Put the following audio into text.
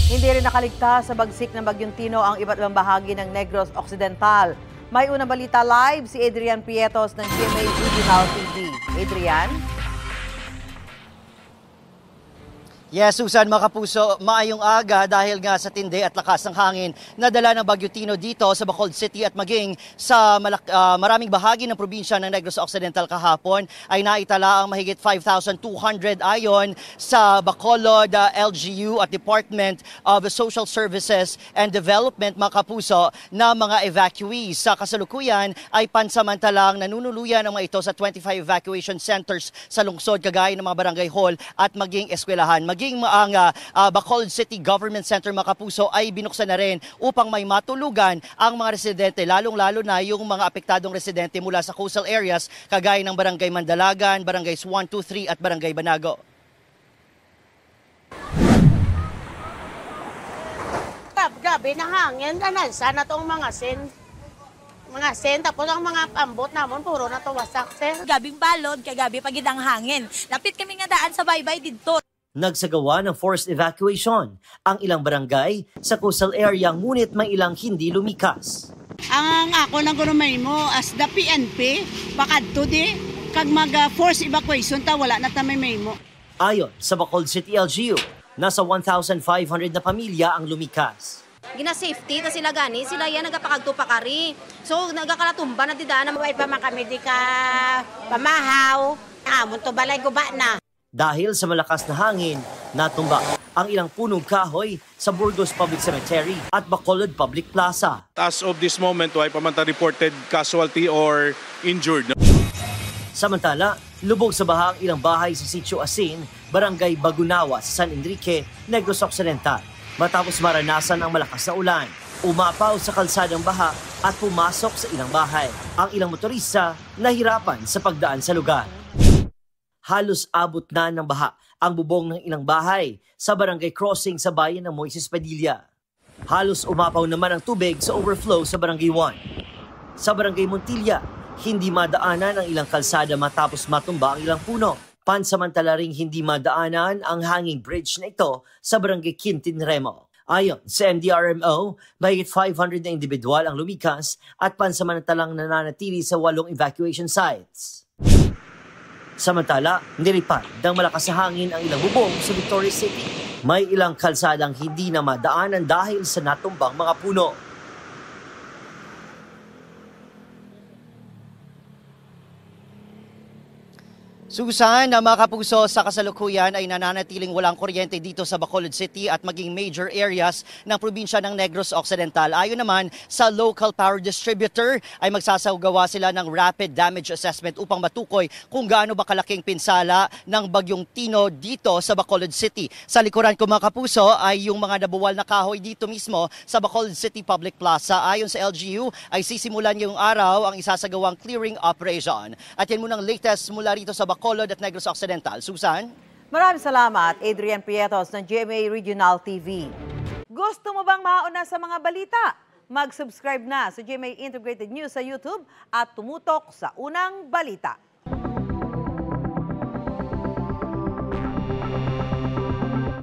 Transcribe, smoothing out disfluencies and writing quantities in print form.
Hindi rin nakaligtas sa bagsik ng Bagyong Tino ang iba't ibang bahagi ng Negros Occidental. May unang balita live si Adrian Prietos ng GMA Regional TV. Adrian? Yes, Susan, mga kapuso, maayong aga dahil nga sa tindi at lakas ng hangin na dala ng Bagyong Tino dito sa Bacolod City at maging sa maraming bahagi ng probinsya ng Negros Occidental kahapon ay naitala ang mahigit 5,200 ayon sa Bacolod LGU at Department of Social Services and Development, mga kapuso, na mga evacuees. Sa kasalukuyan ay pansamantalang nanunuluyan ang mga ito sa 25 evacuation centers sa lungsod kagaya ng mga barangay hall at maging eskwelahan. Ang Bacolod City Government Center, mga kapuso, ay binuksan na rin upang may matulugan ang mga residente, lalong-lalo na yung mga apektadong residente mula sa coastal areas kagaya ng Barangay Mandalagan, Barangays 1, 2, 3 at Barangay Banago. Gabi na hangin, sana itong mga sen, tapos ang mga pambot namon, puro na to wasak, sir. Gabing balod, kagabi pagid ang hangin. Lapit kami nga daan sa baybay dito. Nagsagawa ng forced evacuation ang ilang barangay sa coastal area ngunit may ilang hindi lumikas. Ang ako na gurumay mo as the PNP, pakadto di, kag mag-forced evacuation ta wala na ta may mo. Ayon sa Bacolod City LGU, nasa 1,500 na pamilya ang lumikas. Gina-safety ta sila gani, sila yan nagapakagtupakari. So nagakalatumba na didaan na May pa man kami di ka pamahaw, amon to balay guba na. Dahil sa malakas na hangin, natumba ang ilang punong kahoy sa Burgos Public Cemetery at Bacolod Public Plaza. As of this moment, wala pa man reported casualty or injured. Samantala, lubog sa baha ang ilang bahay sa Sitio Asin, Barangay Bagunawa sa San Enrique, Negros Occidental. Matapos maranasan ang malakas na ulan, umapaw sa kalsadang baha at pumasok sa ilang bahay. Ang ilang motorista nahirapan sa pagdaan sa lugar. Halos abot na ng baha ang bubong ng ilang bahay sa barangay crossing sa bayan ng Moises Padilla. Halos umapaw naman ang tubig sa overflow sa barangay 1. Sa barangay Montilla, hindi madaanan ang ilang kalsada matapos matumba ang ilang puno. Pansamantala ring hindi madaanan ang hanging bridge na ito sa barangay Quintin Remo. Ayon sa MDRMO, mahigit 500 na individual ang lumikas at pansamantalang nananatili sa 8 evacuation sites. Samantala, nilipad ng malakas na hangin ang ilang bubong sa Victoria City. May ilang kalsadang hindi na madaanan dahil sa natumbang mga puno. Susan, mga kapuso, sa kasalukuyan ay nananatiling walang kuryente dito sa Bacolod City at maging major areas ng probinsya ng Negros Occidental. Ayon naman sa local power distributor ay magsasagawa sila ng rapid damage assessment upang matukoy kung gaano ba kalaking pinsala ng Bagyong Tino dito sa Bacolod City. Sa likuran ko, mga kapuso, ay yung mga nabuwal na kahoy dito mismo sa Bacolod City Public Plaza. Ayon sa LGU ay sisimulan ngayong araw ang isasagawang clearing operation. At yan munang latest mula rito sa Bacolod at Negros Occidental. Susan? Maraming salamat, Adrian Prietos ng GMA Regional TV. Gusto mo bang mauna sa mga balita? Mag-subscribe na sa GMA Integrated News sa YouTube at tumutok sa unang balita.